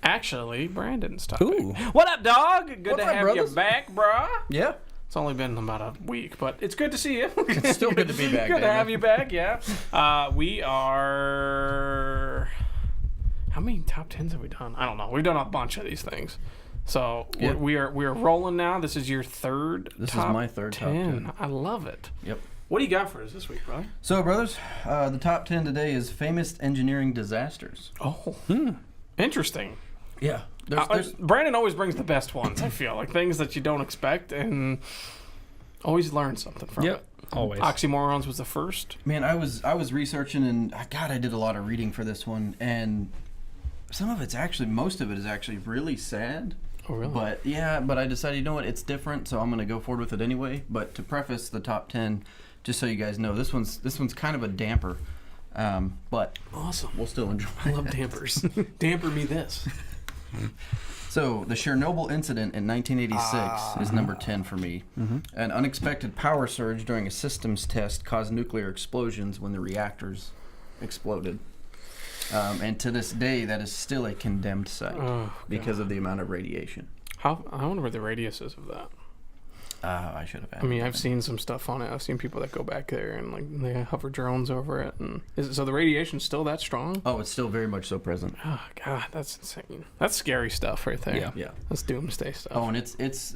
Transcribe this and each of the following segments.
Actually, Brandon's topic. Ooh. What up, dog? Good What's to up, have brothers? you back, bruh. Yeah. It's only been about a week, but it's good to see you. It's still good to be back. Good to David. have you back, yeah. We are... How many top 10s have we done? I don't know. We've done a bunch of these things. So Yeah. we are rolling now. This is your third This top is my third 10. top 10. I love it. Yep. What do you got for us this week, brother? So, brothers, the top 10 today is famous engineering disasters. Oh, interesting. Yeah. There's Brandon always brings the best ones, I feel. Like things that you don't expect and always learn something from it. Always. Oxymorons was the first. Man, I was researching, and God, I did a lot of reading for this one, and most of it is actually really sad. Oh, really? But I decided, you know what, it's different, so I'm gonna go forward with it anyway. But to preface the top 10, just so you guys know, this one's kind of a damper, but Awesome. we'll still enjoy. I love dampers. Damper me this. So, the Chernobyl incident in 1986 is number 10 for me. An unexpected power surge during a systems test caused nuclear explosions when the reactors exploded. And to this day, that is still a condemned site because of the amount of radiation. I wonder what the radius is of that. I should have added. I mean, I've seen some stuff on it. I've seen people that go back there and like they hover drones over it. And so the radiation's still that strong? Oh, it's still very much so present. Oh God, that's insane. That's scary stuff right there. Yeah. Yeah. That's doomsday stuff. Oh, and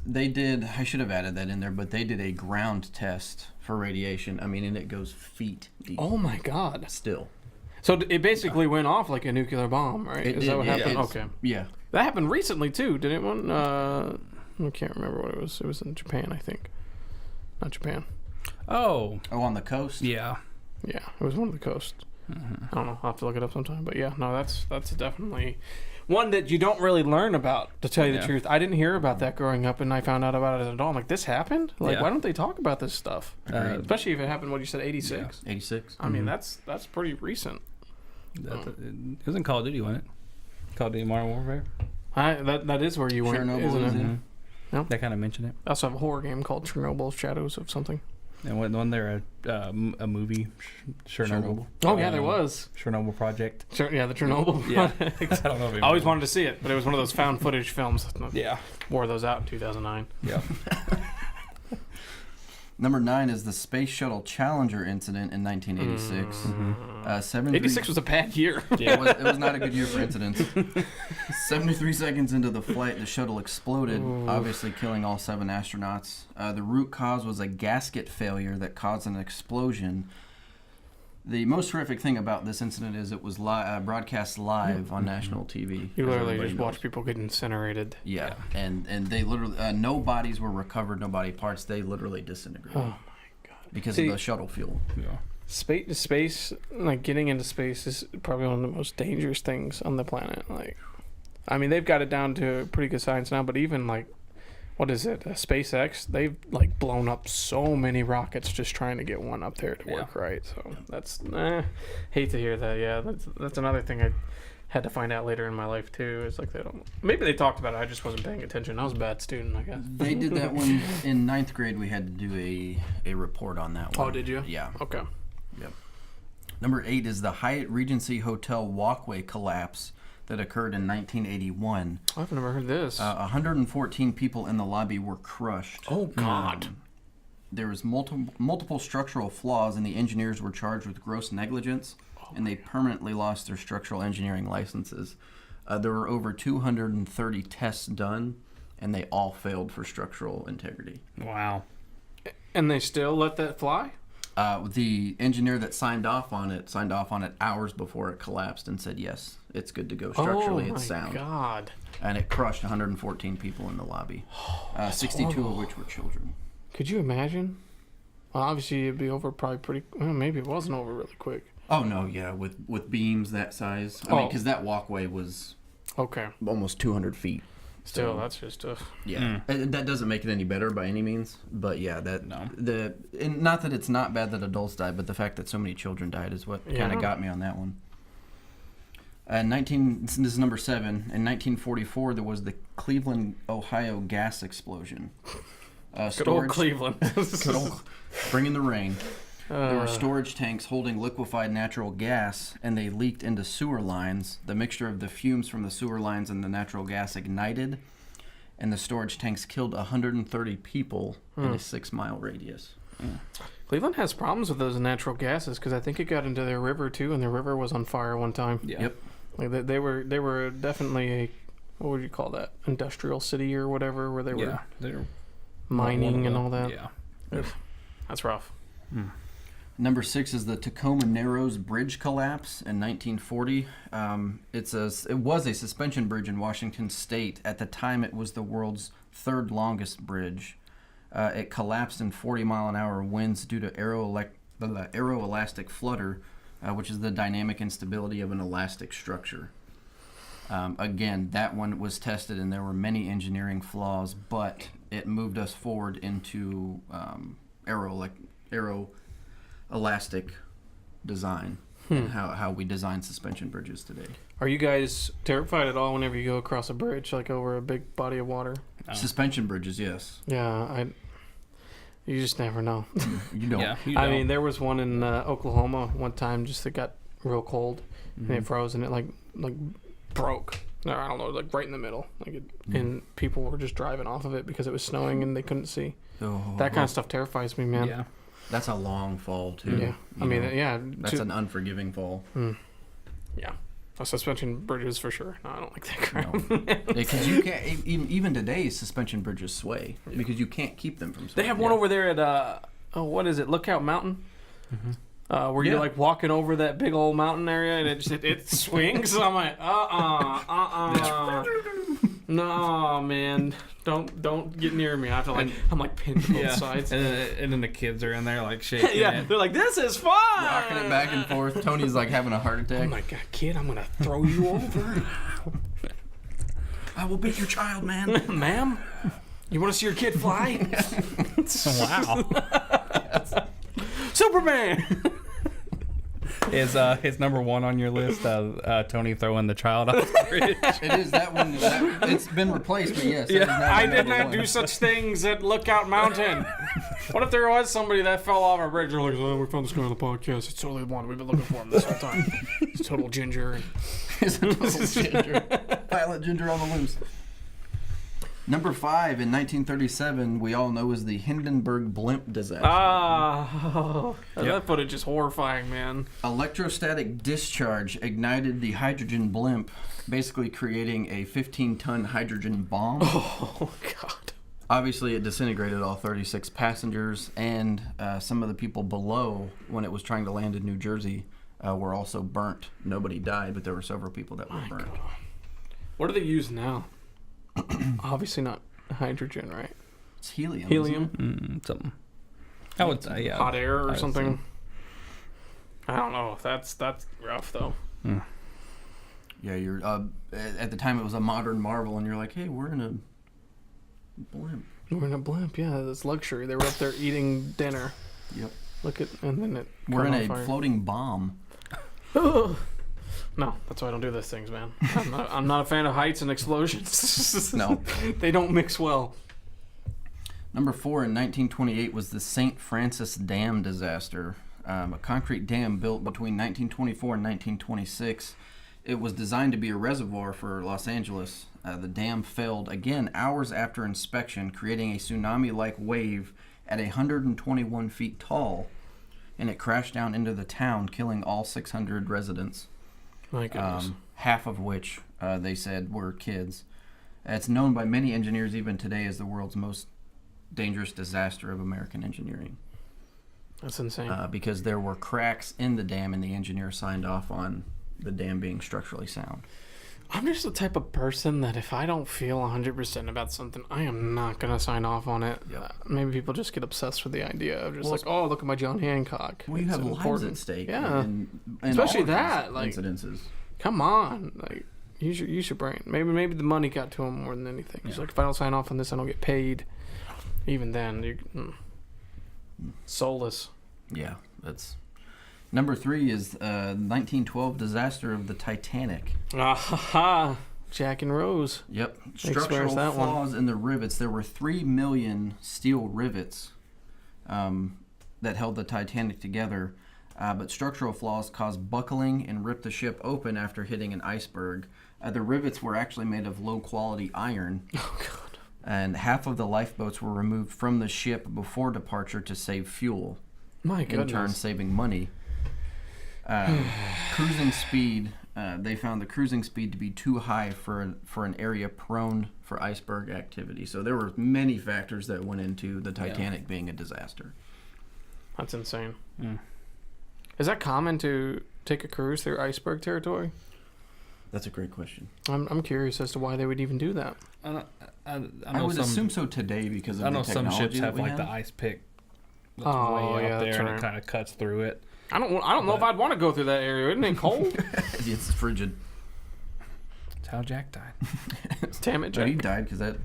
they did, I should have added that in there, but they did a ground test for radiation. I mean, and it goes feet deep. Oh my God. Still. So it basically went off like a nuclear bomb, right? It Is did, that what yeah. happened? It's- Okay. Yeah. That happened recently too, didn't it? I can't remember what it was. It was in Japan, I think. Not Japan. Oh. Oh, on the coast? Yeah. Yeah, it was one of the coast. I don't know. I'll have to look it up sometime. But yeah, no, that's definitely one that you don't really learn about, to tell you the Yeah. truth. I didn't hear about that growing up, and I found out about it as an adult. I'm like, this happened? Like, Yeah. why don't they talk about this stuff? Agreed. Especially if it happened, what you said, 86? 86. I mean, that's pretty recent. It was in Call of Duty, wasn't it? Call of Duty Modern Warfare. That is where you went, Chernobyl isn't is it? in. Yeah. That kind of mentioned it. I also have a horror game called Chernobyl Shadows of something. And wasn't there a movie, Chernobyl? Oh, yeah, there was. Chernobyl Project. Yeah, the Chernobyl Yeah. project. I don't know if I always wanted to see it, but it was one of those found footage films. Yeah. Wore those out in 2009. Yeah. Number 9 is the Space Shuttle Challenger incident in 1986. 86 was a bad year. It was not a good year for incidents. 73 seconds into the flight, the shuttle exploded, obviously killing all 7 astronauts. The root cause was a gasket failure that caused an explosion. The most horrific thing about this incident is it was broadcast live on national TV. You as literally everybody just knows. watch people get incinerated. Yeah, and they literally, no bodies were recovered, no body parts. They literally disintegrated Oh my God. because See, of the shuttle fuel. Yeah. Space, like getting into space is probably one of the most dangerous things on the planet. Like, I mean, they've got it down to pretty good science now, but even like, what is it? SpaceX, they've like blown up so many rockets just trying to get one up there to work right. So that's, hate to hear that. Yeah, that's another thing I had to find out later in my life too. It's like maybe they talked about it. I just wasn't paying attention. I was a bad student, I guess. They did that one in 9th grade. We had to do a report on that one. Oh, did you? Yeah. Okay. Yep. Number 8 is the Hyatt Regency Hotel walkway collapse that occurred in 1981. I've never heard this. 114 people in the lobby were crushed. Oh God. There was multiple structural flaws, and the engineers were charged with gross negligence, and they permanently lost their structural engineering licenses. There were over 230 tests done, and they all failed for structural integrity. Wow. And they still let that fly? The engineer that signed off on it hours before it collapsed and said, yes, it's good to go. Structurally, it's sound. Oh my God. And it crushed 114 people in the lobby, 62 of which were children. Could you imagine? Well, obviously it'd be over probably pretty. Well, maybe it wasn't over really quick. Oh no, yeah, with beams that size. I mean, because that walkway was Okay. almost 200 feet. Still, So, that's just a. yeah, and that doesn't make it any better by any means. But yeah, and not that it's not bad that adults died, but the fact that so many children died is what kind of got me on that one. This is number 7. In 1944, there was the Cleveland, Ohio gas explosion. Good old Cleveland. Good old, bring in the rain. There were storage tanks holding liquefied natural gas, and they leaked into sewer lines. The mixture of the fumes from the sewer lines and the natural gas ignited, and the storage tanks killed 130 people in a 6-mile radius. Cleveland has problems with those natural gases because I think it got into their river too, and their river was on fire one time. Yeah. Yep. Like they were definitely a, what would you call that, industrial city or whatever, where they were they're mining and all that. Yeah. That's rough. Number 6 is the Tacoma Narrows Bridge collapse in 1940. It was a suspension bridge in Washington State. At the time, it was the world's 3rd longest bridge. It collapsed in 40-mile-an-hour winds due to aeroelastic flutter, which is the dynamic instability of an elastic structure. Again, that one was tested, and there were many engineering flaws, but it moved us forward into aeroelastic design and how we design suspension bridges today. Are you guys terrified at all whenever you go across a bridge, like over a big body of water? No. Suspension bridges, yes. Yeah, you just never know. You don't. Yeah, you I don't. mean, there was one in Oklahoma one time, just it got real cold and it froze and it like broke. Or, I don't know, like right in the middle. And people were just driving off of it because it was snowing and they couldn't see. That kind of stuff terrifies me, man. Yeah. That's a long fall, too. Yeah. I mean, yeah. That's an unforgiving fall. Yeah. Suspension bridges for sure. No, I don't like that crap. No. Because you can't, even today, suspension bridges sway because you can't keep them from swaying. They have one over there at, what is it, Lookout Mountain? Where you're like walking over that big old mountain area and it swings. I'm like, no, man, don't get near me. I have to I'm like pinned to both sides. And then the kids are in there like shaking. Yeah, they're like, this is fun. Rocking it back and forth. Tony's like having a heart attack. I'm like, kid, I'm gonna throw you over. I will beat your child, man. Ma'am, you want to see your kid fly? Wow. Superman. Is number 1 on your list Tony throwing the child off the bridge? It is that one. It's been replaced, but yes. I did not do such things at Lookout Mountain. What if there was somebody that fell off our bridge? They're like, oh, we found this guy on the podcast. It's totally the one. We've been looking for him this whole time. He's total ginger. It's a total ginger. Pilot ginger on the loose. Number 5 in 1937, we all know is the Hindenburg Blimp disaster. That footage is horrifying, man. Electrostatic discharge ignited the hydrogen blimp, basically creating a 15-ton hydrogen bomb. Oh, God. Obviously, it disintegrated all 36 passengers, and some of the people below, when it was trying to land in New Jersey, were also burnt. Nobody died, but there were several people that were burnt. God. What do they use now? Obviously not hydrogen, right? It's helium. Helium? Something. I would say, yeah. Hot air or something? I don't know. That's rough, though. Yeah, you're at the time it was a modern marvel, and you're like, hey, we're in a blimp. We're in a blimp, yeah. That's luxury. They were up there eating dinner. Yep. And then it. We're in caught on a fire. floating bomb. No, that's why I don't do those things, man. I'm not a fan of heights and explosions. No. They don't mix well. Number 4 in 1928 was the St. Francis Dam disaster. A concrete dam built between 1924 and 1926. It was designed to be a reservoir for Los Angeles. The dam failed again hours after inspection, creating a tsunami-like wave at 121 feet tall, and it crashed down into the town, killing all 600 residents. My goodness. Half of which they said were kids. It's known by many engineers even today as the world's most dangerous disaster of American engineering. That's insane. Because there were cracks in the dam, and the engineer signed off on the dam being structurally sound. I'm just the type of person that if I don't feel 100% about something, I am not going to sign off on it. Yep. Maybe people just get obsessed with the idea of just oh, look at my John Hancock. Well, you have lives at stake. Yeah. In Especially all of that. these incidences. Come on. Like, use your brain. Maybe the money got to him more than anything. He's like, if I don't sign off on this, I don't get paid. Even then, you're soulless. Yeah, that's... Number 3 is 1912 disaster of the Titanic. Jack and Rose. Yep. Structural flaws in the rivets. There were 3 million steel rivets that held the Titanic together, but structural flaws caused buckling and ripped the ship open after hitting an iceberg. The rivets were actually made of low-quality iron. Oh, God. And half of the lifeboats were removed from the ship before departure to save fuel. My goodness. In turn, saving money. Cruising speed, they found the cruising speed to be too high for an area prone for iceberg activity. So there were many factors that went into the Titanic being a disaster. That's insane. Mm. Is that common to take a cruise through iceberg territory? That's a great question. I'm curious as to why they would even do that. I would assume so today because of I know the some technology ships have that we like the have. ice pick that's Oh, way yeah, out there that's and right. it kind of cuts through it. I don't know if I'd want to go through that area. Isn't it cold? It's frigid. That's how Jack died. Damn it, But he Jack. died because that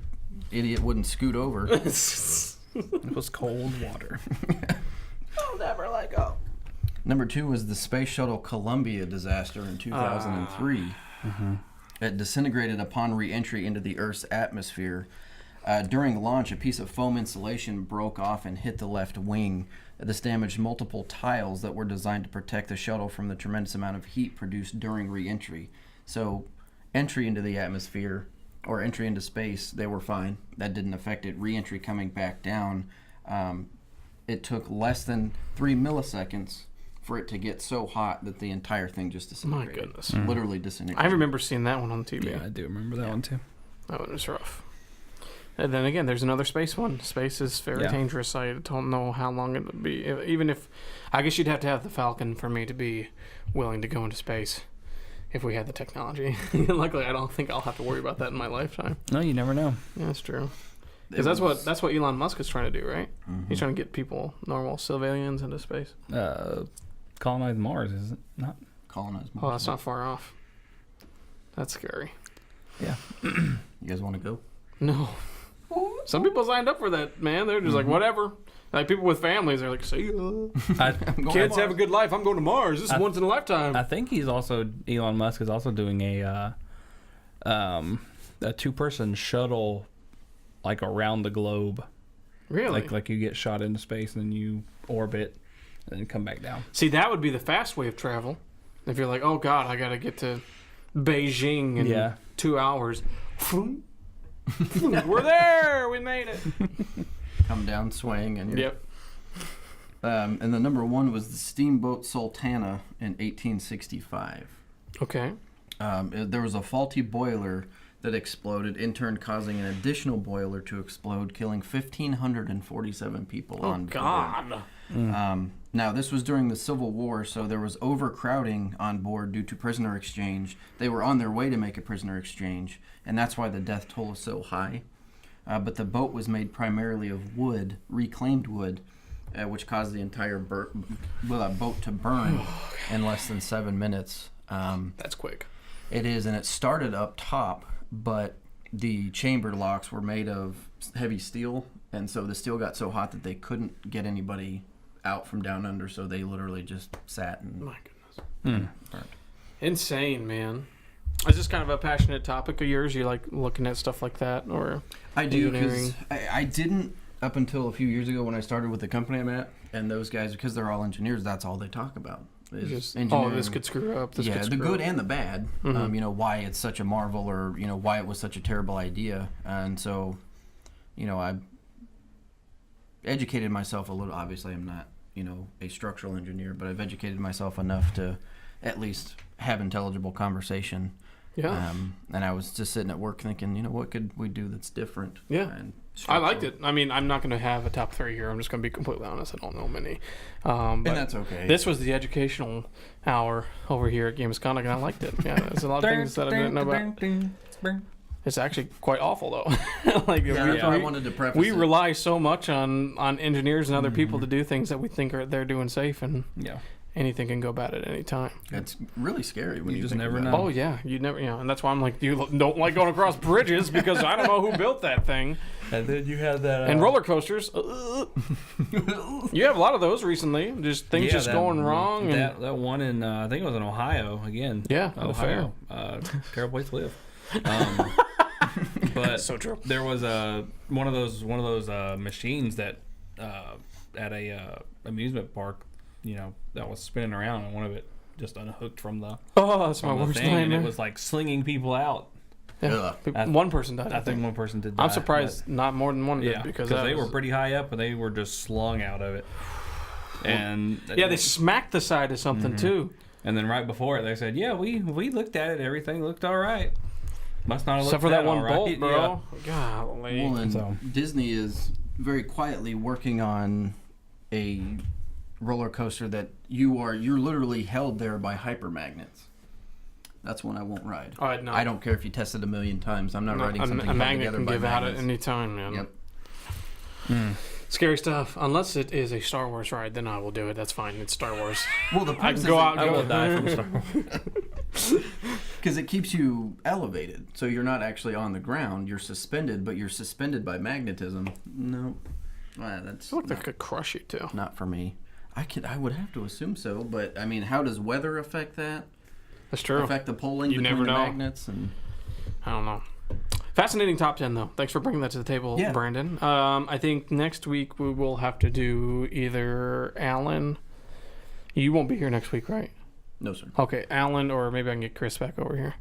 idiot wouldn't scoot over. It was cold water. I'll never let go. Number 2 was the Space Shuttle Columbia disaster in 2003. It disintegrated upon re-entry into the Earth's atmosphere. During launch, a piece of foam insulation broke off and hit the left wing. This damaged multiple tiles that were designed to protect the shuttle from the tremendous amount of heat produced during re-entry. So, entry into the atmosphere, or entry into space, they were fine. That didn't affect it. Re-entry coming back down, it took less than 3 milliseconds for it to get so hot that the entire thing just disintegrated. My goodness. Literally disintegrated. I remember seeing that one on TV. Yeah, I do remember that one too. That one was rough. And then again, there's another space one. Space is very dangerous. I don't know how long it would be. Even if, I guess you'd have to have the Falcon for me to be willing to go into space if we had the technology. Luckily, I don't think I'll have to worry about that in my lifetime. No, you never know. Yeah, that's true. Because that's what Elon Musk is trying to do, right? He's trying to get people, normal civilians, into space. Colonize Mars, is it not? Colonize Mars. Oh, that's not far off. That's scary. Yeah. You guys want to go? No. Some people signed up for that, man. They're just like, whatever. Like people with families, they're like, see ya. Kids have a good life. I'm going to Mars. This is once in a lifetime. I think Elon Musk is also doing a 2-person shuttle, like around the globe. Really? Like you get shot into space and then you orbit and then come back down. See, that would be the fast way of travel. If you're like, oh God, I got to get to Beijing in 2 hours. We're there. We made it. Come down, swing, and Yep. And the number 1 was the steamboat Sultana in 1865. Okay. There was a faulty boiler that exploded, in turn causing an additional boiler to explode, killing 1,547 people on board. God. Now, this was during the Civil War, so there was overcrowding on board due to prisoner exchange. They were on their way to make a prisoner exchange, and that's why the death toll is so high. But the boat was made primarily of wood, reclaimed wood, which caused the entire boat to burn in less than 7 minutes. That's quick. It is, and it started up top, but the chamber locks were made of heavy steel, and so the steel got so hot that they couldn't get anybody out from down under, so they literally just sat and My goodness. burnt. Insane, man. Is this kind of a passionate topic of yours? You like looking at stuff like that, or I do, because engineering? I didn't up until a few years ago when I started with the company I'm at, and those guys, because they're all engineers, that's all they talk about. Is Just, engineering. oh, this could screw up. This Yeah, could the screw good up. and the bad. Why it's such a marvel, or why it was such a terrible idea. And so, I educated myself a little. Obviously, I'm not a structural engineer, but I've educated myself enough to at least have intelligible conversation. Yeah. And I was just sitting at work thinking, what could we do that's different? Yeah. And I liked it. I mean, I'm not going to have a top 3 here. I'm just going to be completely honest. I don't know many. But and that's okay. this was the educational hour over here at Gamescom, and I liked it. Yeah, there's a lot of things that I didn't know about. It's actually quite awful, though. That's why I wanted to preface we it. rely so much on engineers and other people to do things that we think they're doing safe, and anything can go bad at any time. It's really scary when you just think never about know. Oh yeah, you never, and that's why I'm like, you don't like going across bridges because I don't know who built that thing. And then you had that... And roller coasters. You have a lot of those recently. Just things going wrong. And That one in, I think it was in Ohio again. Yeah, the Ohio. Terrible place to live. But so true. there was one of those machines that at a amusement park, that was spinning around, and one of it just unhooked from the that's my from the worst thing, and nightmare. it was like slinging people out. Yeah. Ugh. One person died. I think one person did die. I'm surprised not more than one did Yeah, because they were pretty high up, and they were just slung out of it. And Yeah, they smacked the side of something too. And then right before it, they said, "Yeah, we looked at it. Everything looked all right. Must not have Except looked for that one all right." bolt, bro. Golly. Well, and So- Disney is very quietly working on a roller coaster that you're literally held there by hypermagnets. That's one I won't ride. All right, no. I don't care if you test it a million times. I'm not riding something a held magnet together can by give out magnets. at any time, man. Yep. Scary stuff. Unless it is a Star Wars ride, then I will do it. That's fine. It's Star Wars. Well, the I purpose can go out. I And will go. die from Star Wars. because it keeps you elevated, so you're not actually on the ground. You're suspended, but you're suspended by magnetism. No, that's I feel like that could crush you too. not for me. I would have to assume so, but I mean, how does weather affect that? That's true. Affect the pulling You between never the know. magnets and. I don't know. Fascinating top 10, though. Thanks for bringing that to the table, Yeah. Brandon. I think next week we will have to do either Alan. You won't be here next week, right? No, sir. Okay, Alan, or maybe I can get Chris back over here,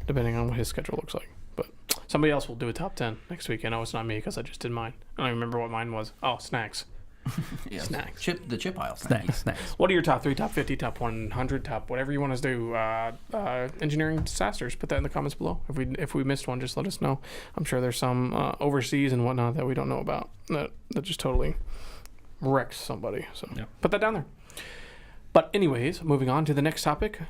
depending on what his schedule looks like. But somebody else will do a top 10 next week. I know it's not me because I just did mine. I don't even remember what mine was. Oh, snacks. Yeah, Snacks. The chip aisle. Snacks. What are your top 3, top 50, top 100, top whatever you want us to do? Engineering disasters. Put that in the comments below. If we missed one, just let us know. I'm sure there's some overseas and whatnot that we don't know about that just totally wrecks somebody. So Yeah. put that down there. But anyways, moving on to the next topic.